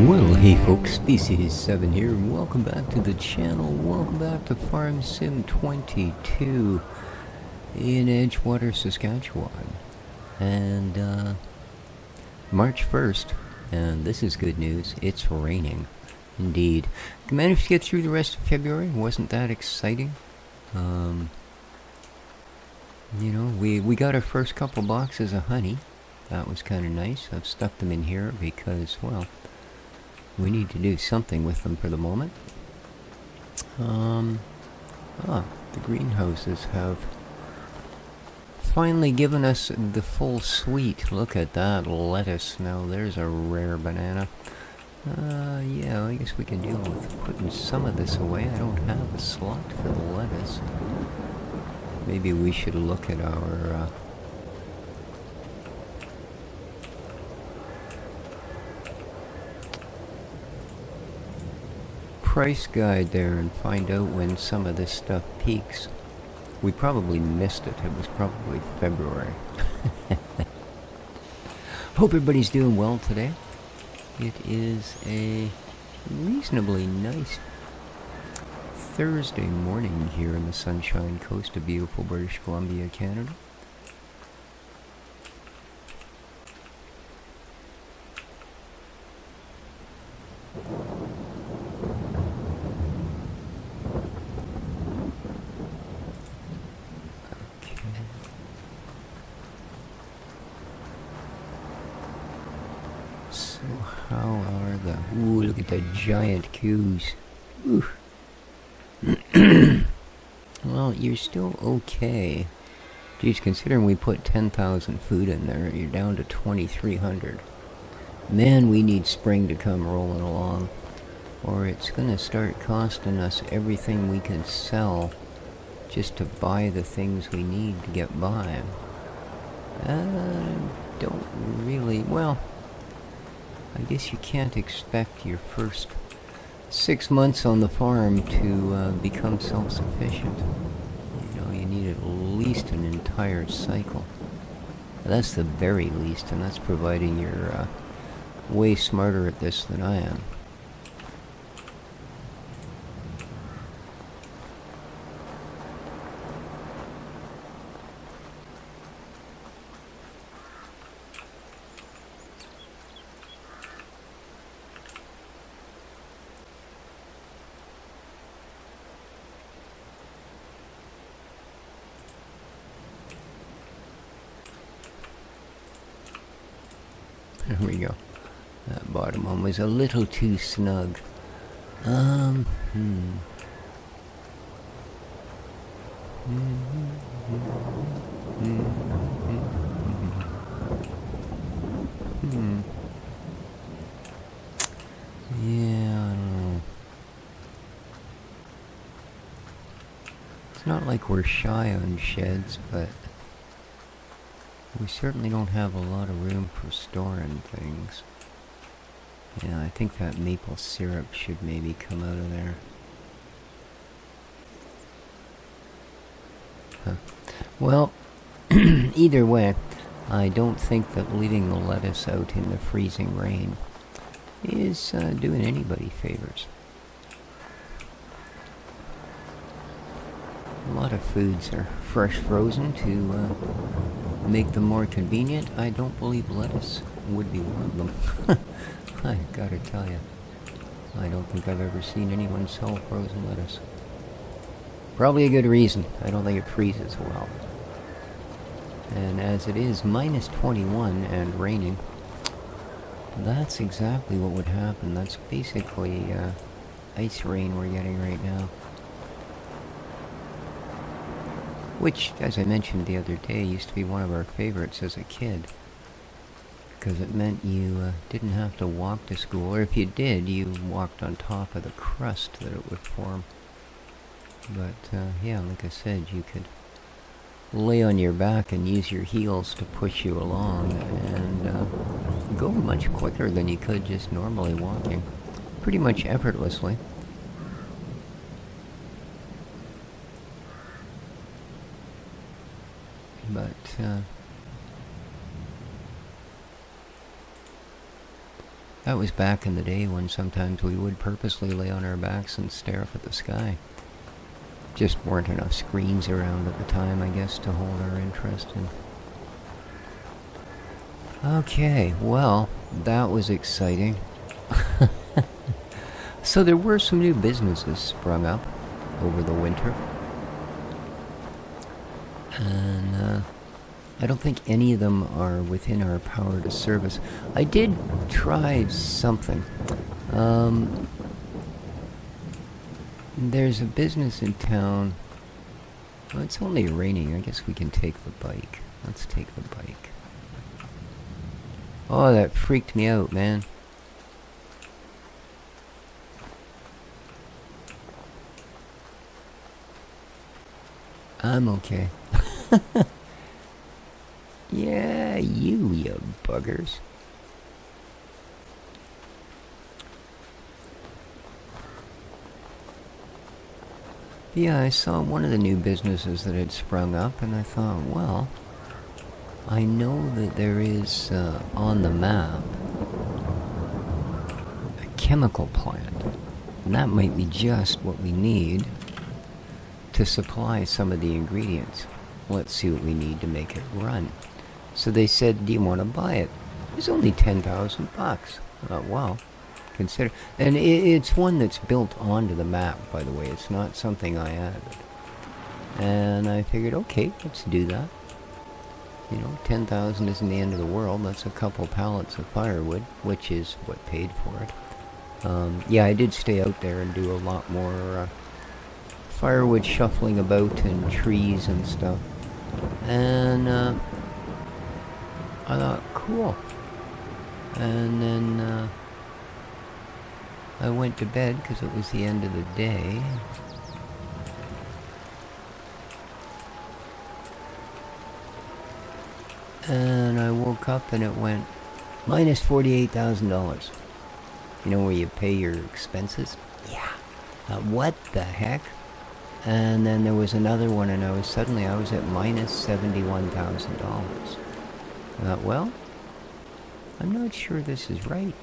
Well, hey folks, Species7 here, and welcome back to the channel. Welcome back to Farm Sim 22 in Edgewater, Saskatchewan. And, March 1st, and this is good news, it's raining. Indeed. I managed to get through the rest of February, wasn't that exciting? You know, we got our first couple boxes of honey. That was kind of nice. I've stuck them in here because, well, we need to do something with them for the moment. The greenhouses have finally given us the full suite. Look at that lettuce. Now there's a rare banana. Yeah, I guess we can deal with putting some of this away. I don't have a slot for the lettuce. Maybe we should look at our price guide there and find out when some of this stuff peaks. We probably missed it. It was probably February. Hope everybody's doing well today. It is a reasonably nice Thursday morning here in the Sunshine Coast of beautiful British Columbia, Canada. So how are the... Ooh, look at the giant cues. Ooh. Well, you're still okay. Geez, considering we put 10,000 food in there, you're down to 2,300. Man, we need spring to come rolling along, or it's gonna start costing us everything we can sell just to buy the things we need to get by. Don't really... Well, I guess you can't expect your first 6 months on the farm to become self-sufficient. You know, you need at least an entire cycle. That's the very least, and that's providing you're way smarter at this than I am. There we go. That bottom one was a little too snug. Yeah, I don't know. It's not like we're shy on sheds, but we certainly don't have a lot of room for storing things. Yeah, I think that maple syrup should maybe come out of there. Huh. Well, either way, I don't think that leaving the lettuce out in the freezing rain is doing anybody favors. A lot of foods are fresh frozen to make them more convenient. I don't believe lettuce would be one of them. I gotta tell you, I don't think I've ever seen anyone sell frozen lettuce. Probably a good reason. I don't think it freezes well. And as it is minus 21 and raining, that's exactly what would happen. That's basically ice rain we're getting right now. Which, as I mentioned the other day, used to be one of our favorites as a kid. Because it meant you didn't have to walk to school, or if you did, you walked on top of the crust that it would form. But, yeah, like I said, you could lay on your back and use your heels to push you along, and go much quicker than you could just normally walking. Pretty much effortlessly. But, That was back in the day when sometimes we would purposely lay on our backs and stare up at the sky. Just weren't enough screens around at the time, I guess, to hold our interest in. Okay, well, that was exciting. So there were some new businesses sprung up over the winter. And I don't think any of them are within our power to service. I did try something. There's a business in town. Well, it's only raining. I guess we can take the bike. Let's take the bike. Oh, that freaked me out, man. I'm okay. Yeah, you buggers. Yeah, I saw one of the new businesses that had sprung up, and I thought, well, I know that there is, on the map, a chemical plant. And that might be just what we need to supply some of the ingredients. Let's see what we need to make it run. So they said, do you want to buy it? It's only 10,000 bucks. I thought, wow. Consider, and it's one that's built onto the map, by the way. It's not something I added. And I figured, okay, let's do that. You know, 10,000 isn't the end of the world. That's a couple pallets of firewood, which is what paid for it. Yeah, I did stay out there and do a lot more firewood shuffling about and trees and stuff. And I thought, cool. And then I went to bed because it was the end of the day. And I woke up and it went minus $48,000. You know where you pay your expenses? Yeah. What the heck? And then there was another one, and I was at minus $71,000. I thought, well, I'm not sure this is right.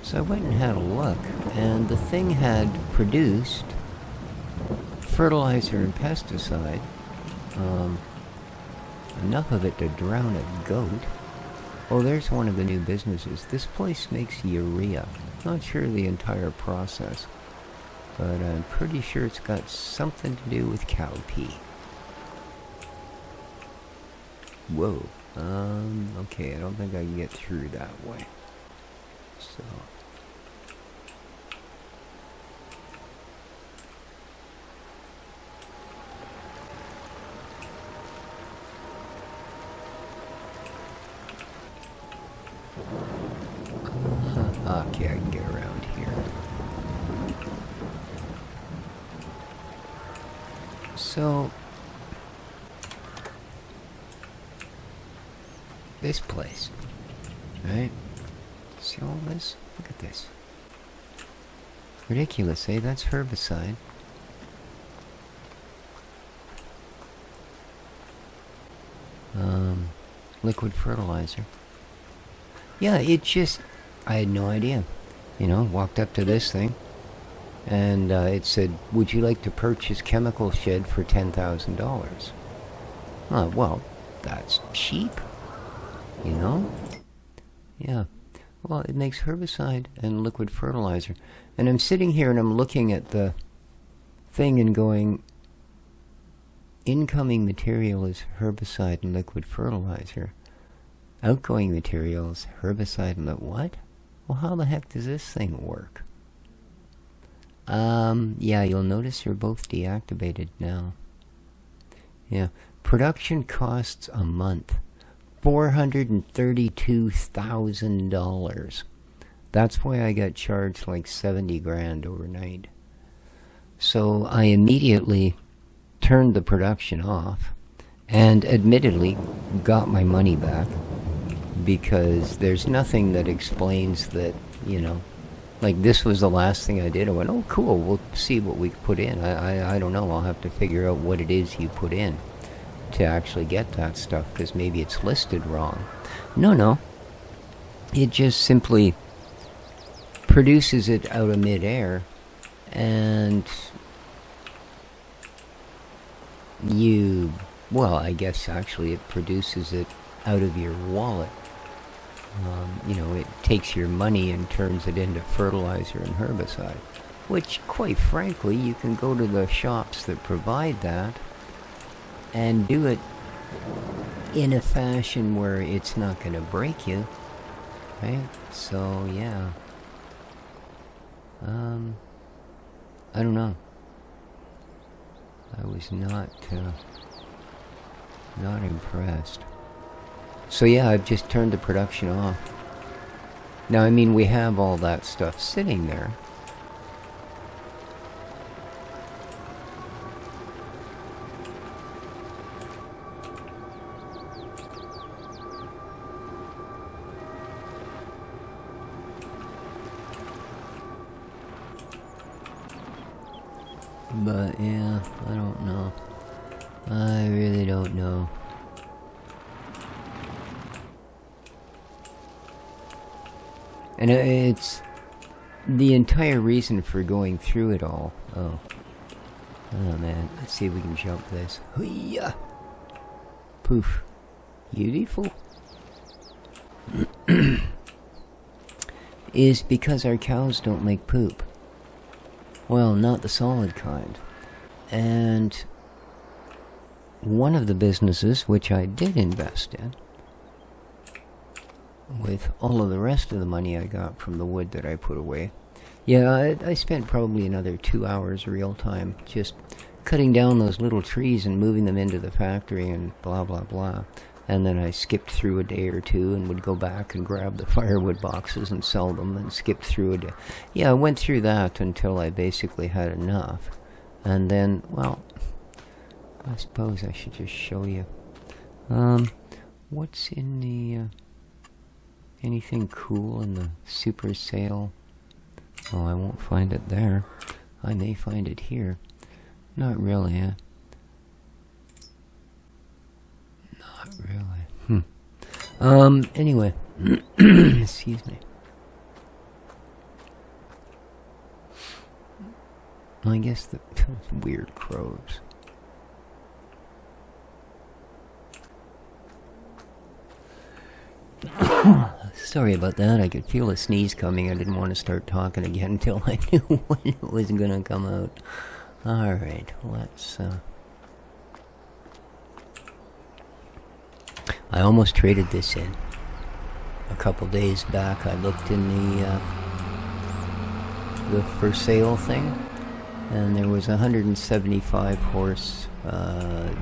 So I went and had a look, and the thing had produced fertilizer and pesticide, enough of it to drown a goat. Oh, there's one of the new businesses. This place makes urea. Not sure the entire process, but I'm pretty sure it's got something to do with cow pee. Whoa. Okay, I don't think I can get through that way. So... okay, I can get around here. So, this place, right? See all this? Look at this. Ridiculous, eh? That's herbicide. Liquid fertilizer. Yeah, it just... I had no idea. You know, walked up to this thing, and it said, would you like to purchase chemical shed for $10,000? Well, that's cheap. You know? Yeah. Well, it makes herbicide and liquid fertilizer. And I'm sitting here and I'm looking at the thing and going, incoming material is herbicide and liquid fertilizer. Outgoing material is herbicide and what? Well, how the heck does this thing work? Yeah, you'll notice they're both deactivated now. Yeah. Production costs a month. $432,000. That's why I got charged like 70 grand overnight. So I immediately turned the production off and admittedly got my money back, because there's nothing that explains that, you know, like this was the last thing I did. I went, oh cool, we'll see what we put in. I don't know, I'll have to figure out what it is you put in to actually get that stuff, because maybe it's listed wrong. No, it just simply produces it out of midair, and well, I guess actually it produces it out of your wallet. It takes your money and turns it into fertilizer and herbicide, which, quite frankly, you can go to the shops that provide that and do it in a fashion where it's not going to break you, right? So, yeah. I don't know. I was not impressed. So yeah, I've just turned the production off. Now, I mean, we have all that stuff sitting there. But yeah, I don't know. I really don't know. And it's the entire reason for going through it all. Oh man, let's see if we can jump this. Hoo-yah! Poof. Beautiful. Is because our cows don't make poop. Well, not the solid kind. And one of the businesses, which I did invest in, with all of the rest of the money I got from the wood that I put away, yeah, I spent probably another 2 hours real time just cutting down those little trees and moving them into the factory and blah blah blah. And then I skipped through a day or two and would go back and grab the firewood boxes and sell them, and skipped through a day. Yeah, I went through that until I basically had enough. And then, well, I suppose I should just show you. What's in the, anything cool in the super sale? Oh, I won't find it there. I may find it here. Not really, eh? Really? Anyway. Excuse me. I guess the weird crows. Sorry about that. I could feel a sneeze coming. I didn't want to start talking again until I knew when it was gonna come out. Alright, let's, I almost traded this in. A couple days back, I looked in the for sale thing, and there was a 175 horse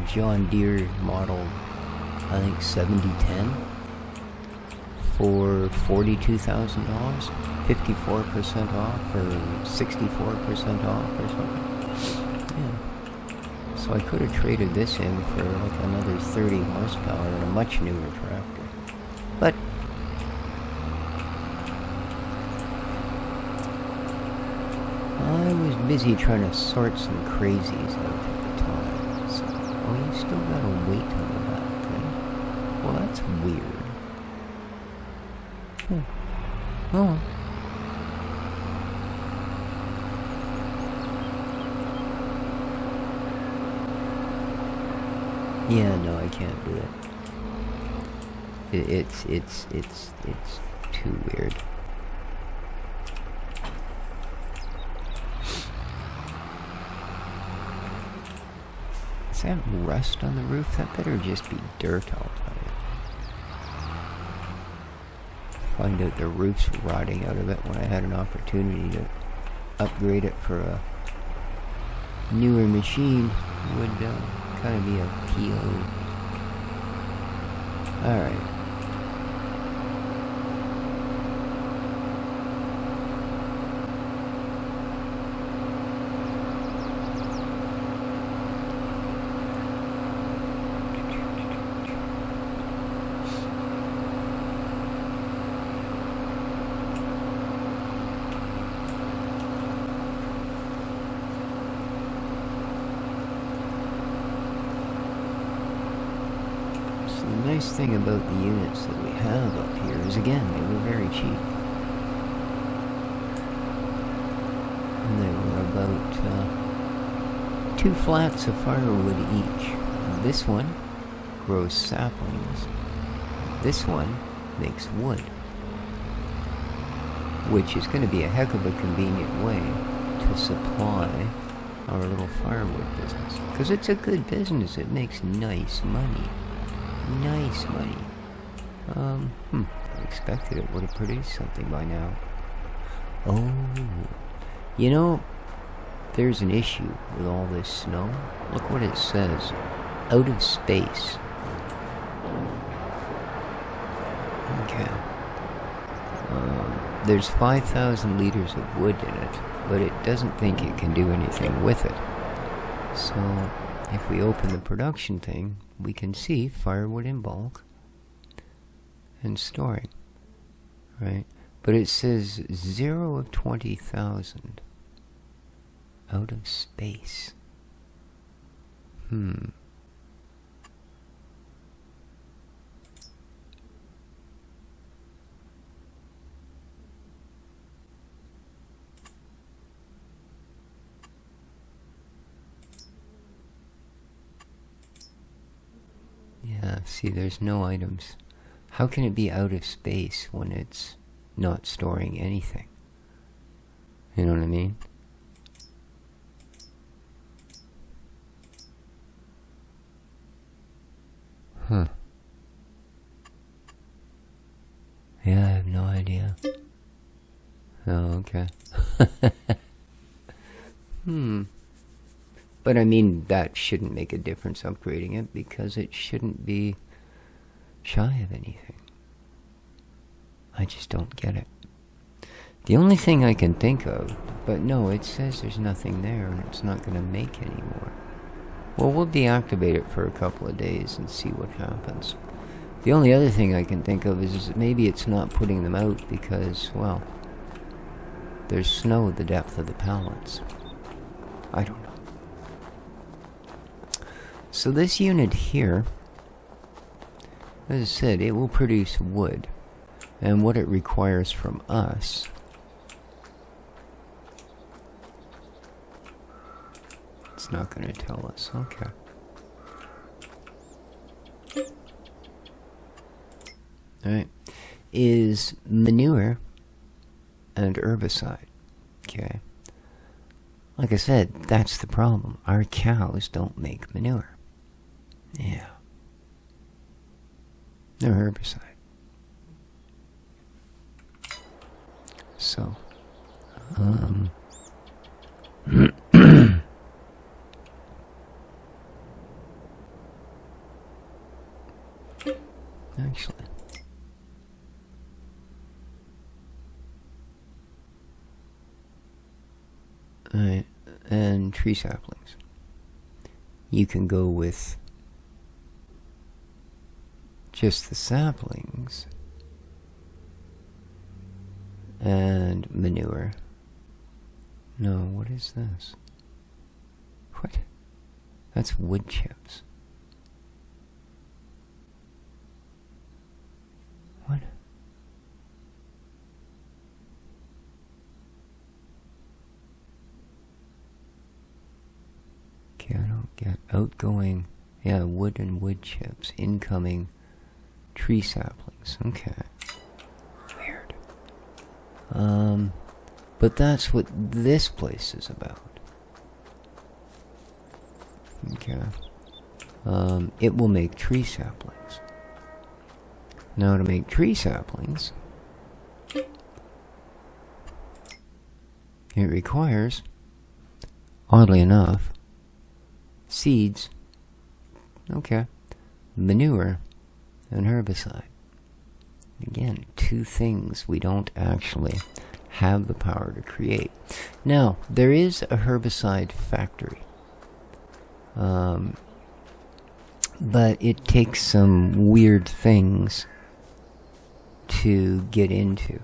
John Deere model, I think 7010, for $42,000, 54% off, or 64% off, or something. Yeah. So I could have traded this in for like another 30 horsepower and a much newer tractor. But I was busy trying to sort some crazies out at the time. So, oh, you still got a weight on the back, eh? Well, that's weird. Oh. Yeah, no, I can't do it. It's too weird. Is that rust on the roof? That better just be dirt, I'll tell you. Find out the roof's rotting out of it when I had an opportunity to upgrade it for a newer machine would kind of be a PO. Alright. So the nice thing about the units that we have up here is, again, they were very cheap. And they were about 2 flats of firewood each. This one grows saplings. This one makes wood, which is going to be a heck of a convenient way to supply our little firewood business. Because it's a good business. It makes nice money. Nice money. I expected it would have produced something by now. Oh. You know, there's an issue with all this snow. Look what it says. Out of space. Okay. There's 5,000 liters of wood in it, but it doesn't think it can do anything with it. So, if we open the production thing, we can see firewood in bulk and storing, right? But it says 0 of 20,000 out of space. Yeah, see, there's no items. How can it be out of space when it's not storing anything? You know what I mean? Huh. Yeah, I have no idea. Oh, okay. But I mean, that shouldn't make a difference upgrading it, because it shouldn't be shy of anything. I just don't get it. The only thing I can think of, but no, it says there's nothing there and it's not going to make any more. Well, we'll deactivate it for a couple of days and see what happens. The only other thing I can think of is maybe it's not putting them out because, well, there's snow at the depth of the pallets. I don't know. So this unit here, as I said, it will produce wood. And what it requires from us it's not going to tell us. Okay. Alright. Is manure and herbicide. Okay. Like I said, that's the problem. Our cows don't make manure. Yeah. No herbicide. So, actually, alright, and tree saplings. You can go with just the saplings and manure. No, what is this? What? That's wood chips. What? Okay, I don't get outgoing. Yeah, wood and wood chips. Incoming tree saplings. Okay. Weird. But that's what this place is about. Okay. It will make tree saplings. Now to make tree saplings, it requires, oddly enough, seeds, okay, manure, and herbicide. Again, 2 things we don't actually have the power to create. Now, there is a herbicide factory. But it takes some weird things to get into.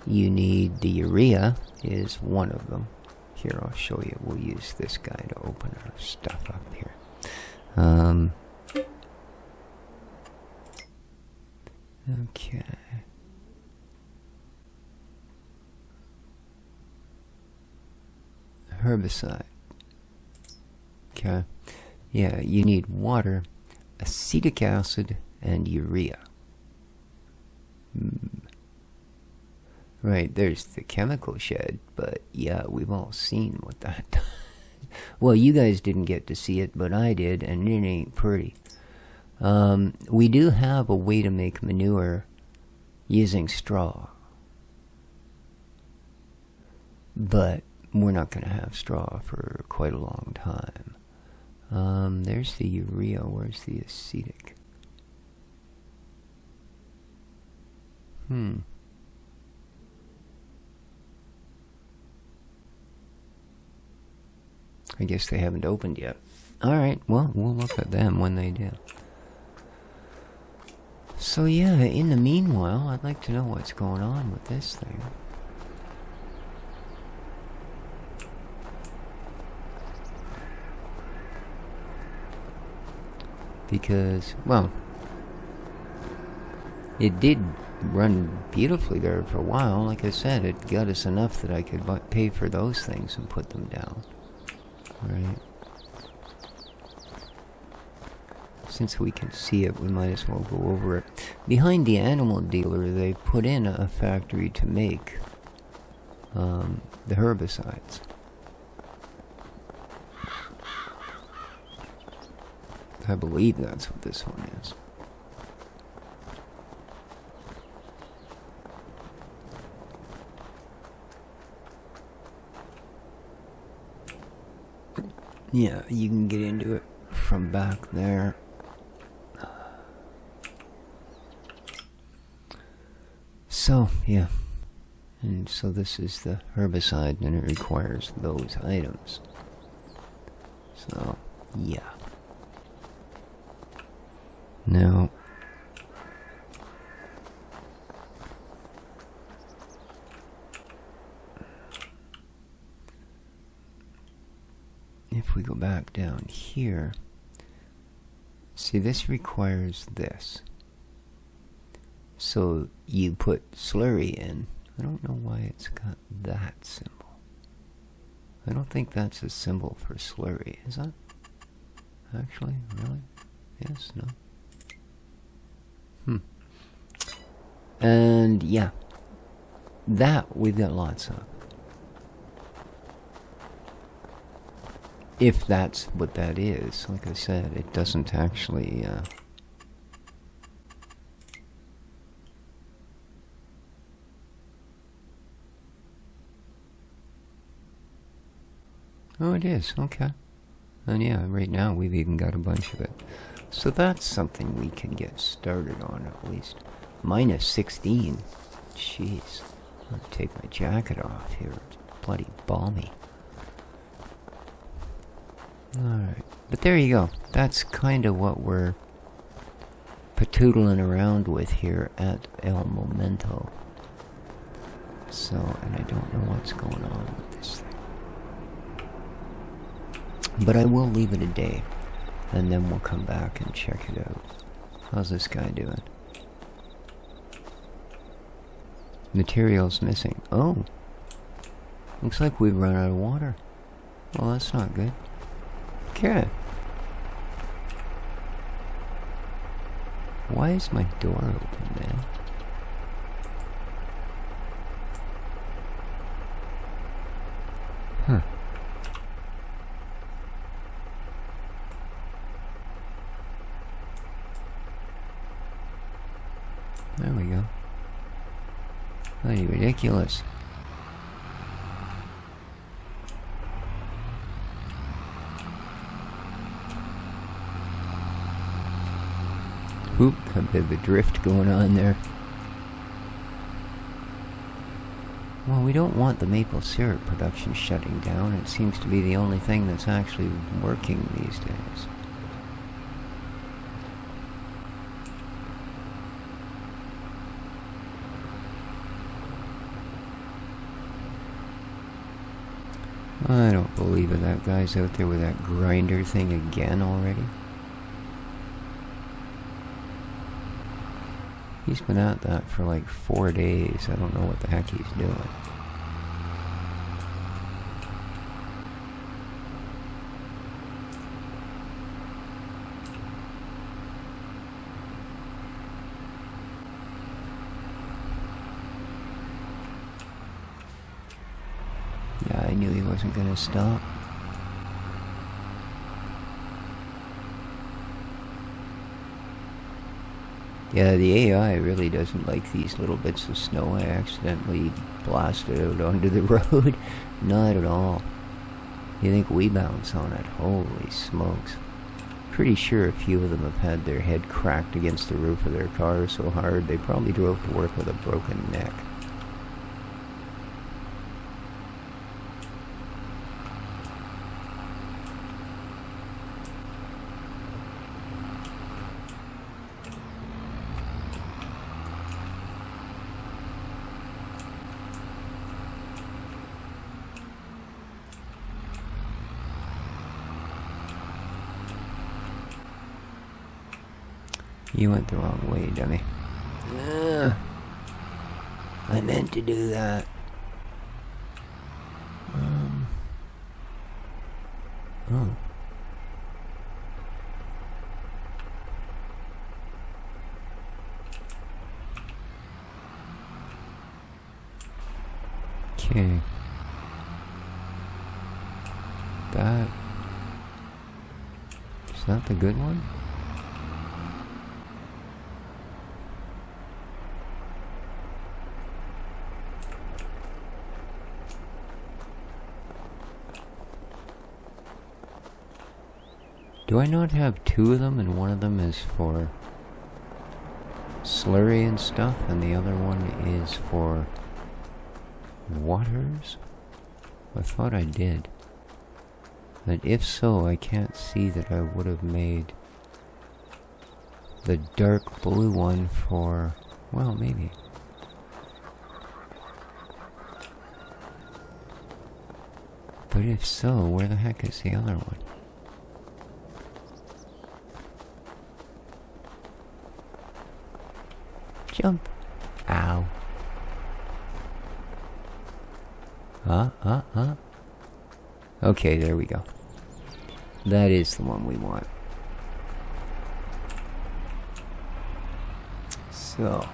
You need the urea is one of them. Here, I'll show you. We'll use this guy to open our stuff up here. Okay. Herbicide. Okay. Yeah, you need water, acetic acid, and urea. Right, there's the chemical shed, but yeah, we've all seen what that does. Well, you guys didn't get to see it, but I did, and it ain't pretty. We do have a way to make manure using straw. But we're not going to have straw for quite a long time. There's the urea. Where's the acetic? I guess they haven't opened yet. Alright, well, we'll look at them when they do. So yeah, in the meanwhile, I'd like to know what's going on with this thing. Because, well, it did run beautifully there for a while. Like I said, it got us enough that I could pay for those things and put them down. Right. Since we can see it, we might as well go over it. Behind the animal dealer, they put in a factory to make the herbicides. I believe that's what this one is. Yeah, you can get into it from back there. So, yeah. And so this is the herbicide, and it requires those items. So, yeah. Now, if we go back down here, see, this requires this. So you put slurry in. I don't know why it's got that symbol. I don't think that's a symbol for slurry, is that? Actually, really? Yes, no? And yeah, that we've got lots of. If that's what that is, like I said, it doesn't actually oh, it is, okay. And yeah, right now we've even got a bunch of it. So that's something we can get started on, at least. Minus 16. Jeez. I'm gonna take my jacket off here. It's bloody balmy. Alright. But there you go. That's kind of what we're patoodling around with here at El Momento. So, and I don't know what's going on with this thing. But I will leave it a day, and then we'll come back and check it out. How's this guy doing? Materials missing. Oh. Looks like we've run out of water. Well, that's not good. Okay. Why is my door open, man? Huh. There we go. Bloody ridiculous. Oop, a bit of a drift going on there. Well, we don't want the maple syrup production shutting down. It seems to be the only thing that's actually working these days. I don't believe it. That guy's out there with that grinder thing again already. He's been at that for like 4 days. I don't know what the heck he's doing. Yeah, I knew he wasn't gonna stop. Yeah, the AI really doesn't like these little bits of snow I accidentally blasted out onto the road. Not at all. You think we bounce on it? Holy smokes. Pretty sure a few of them have had their head cracked against the roof of their car so hard they probably drove to work with a broken neck. You went the wrong way, dummy. I meant to do that. Oh. Okay. Is that the good one? Do I not have two of them, and one of them is for slurry and stuff, and the other one is for waters? I thought I did. And if so, I can't see that I would have made the dark blue one for... well, maybe. But if so, where the heck is the other one? Jump. Ow. Okay, there we go. That is the one we want. So.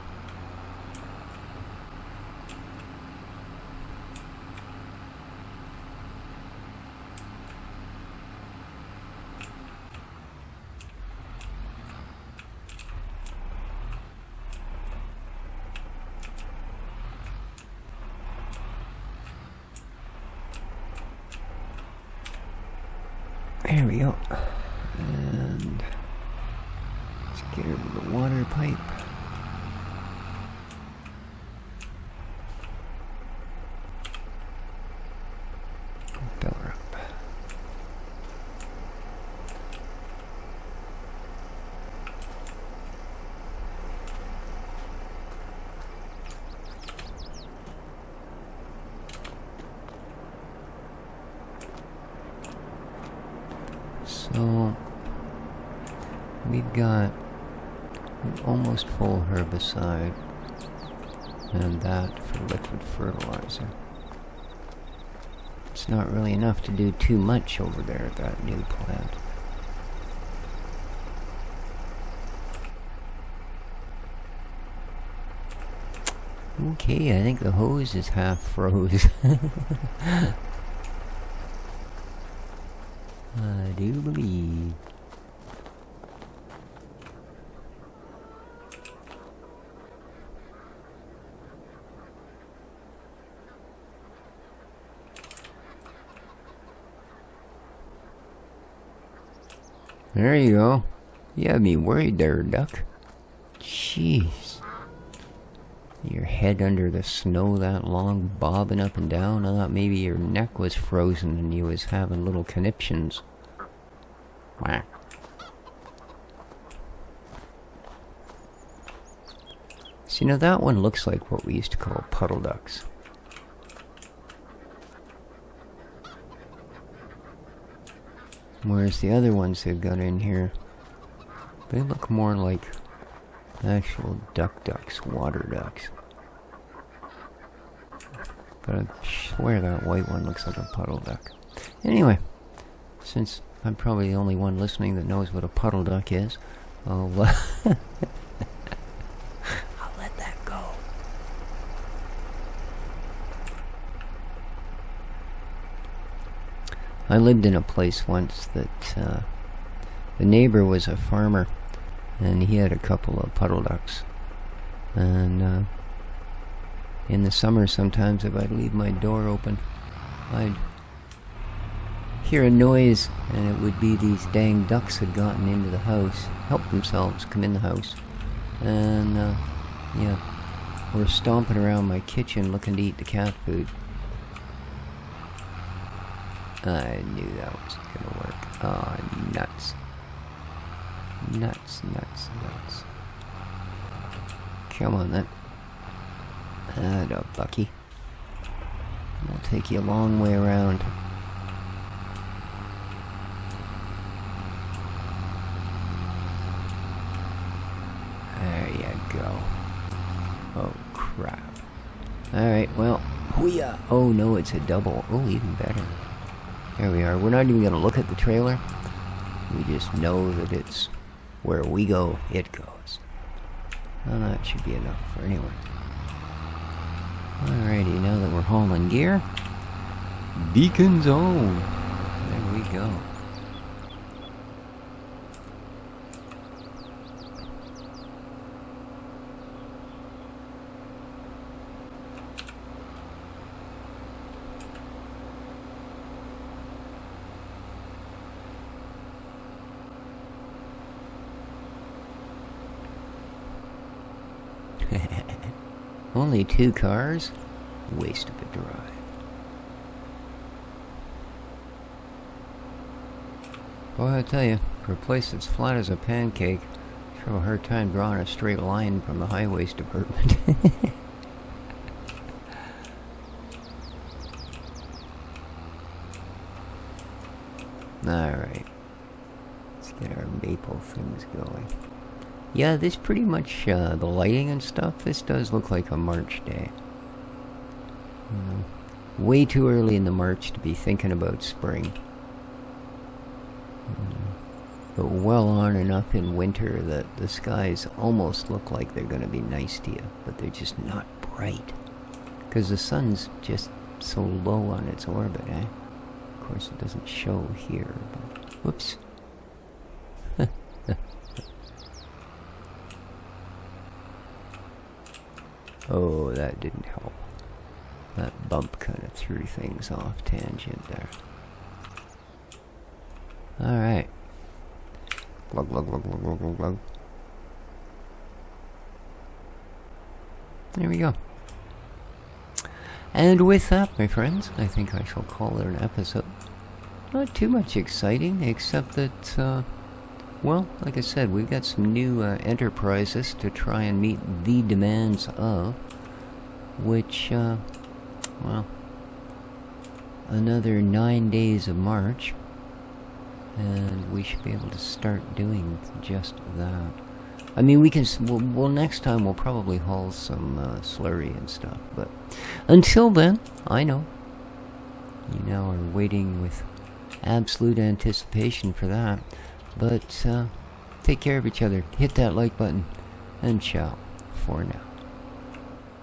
There we go. And let's get her to the water pipe. Fill her up. So we've got an almost full herbicide and that for liquid fertilizer. It's not really enough to do too much over there at that new plant. Okay, I think the hose is half froze. I do believe. There you go. You had me worried there, duck. Jeez. Your head under the snow that long, bobbing up and down. I thought maybe your neck was frozen and you was having little conniptions. Wah. See, now that one looks like what we used to call puddle ducks. Whereas the other ones they've got in here, they look more like Actual ducks, water ducks. But I swear that white one looks like a puddle duck. Anyway, since I'm probably the only one listening that knows what a puddle duck is, I'll let that go. I lived in a place once that the neighbor was a farmer, and he had a couple of puddle ducks. And in the summer sometimes if I'd leave my door open, I'd hear a noise, and it would be these dang ducks had gotten into the house, helped themselves come in the house, and yeah, were stomping around my kitchen looking to eat the cat food. I knew that was gonna work. Oh, nuts. Nuts. Come on then. Atta Bucky. We'll take you a long way around. There you go. Oh, crap. Alright, well, hoo-yah. Oh, no, it's a double. Oh, even better. There we are. We're not even going to look at the trailer. We just know that it's where we go, it goes. Well, that should be enough for anyone. Alrighty, now that we're hauling gear, beacon zone. There we go. Only 2 cars? Waste of a drive. Boy, I tell you, for a place that's flat as a pancake, I have a hard time drawing a straight line from the highways department. Alright. Let's get our maple things going. Yeah, this pretty much, the lighting and stuff, this does look like a March day. Way too early in the March to be thinking about spring. But well on enough in winter that the skies almost look like they're going to be nice to you, but they're just not bright. Because the sun's just so low on its orbit, eh? Of course, it doesn't show here, but... Whoops. Oh, that didn't help. That bump kind of threw things off tangent there. Alright. Glug, glug, glug, glug, glug, glug, glug. There we go. And with that, my friends, I think I shall call it an episode. Not too much exciting, except that, well, like I said, we've got some new enterprises to try and meet the demands of, which, well, another 9 days of March, and we should be able to start doing just that. I mean, we can, well, next time we'll probably haul some slurry and stuff, but until then, I know, you now are waiting with absolute anticipation for that. But take care of each other, hit that like button, and ciao for now.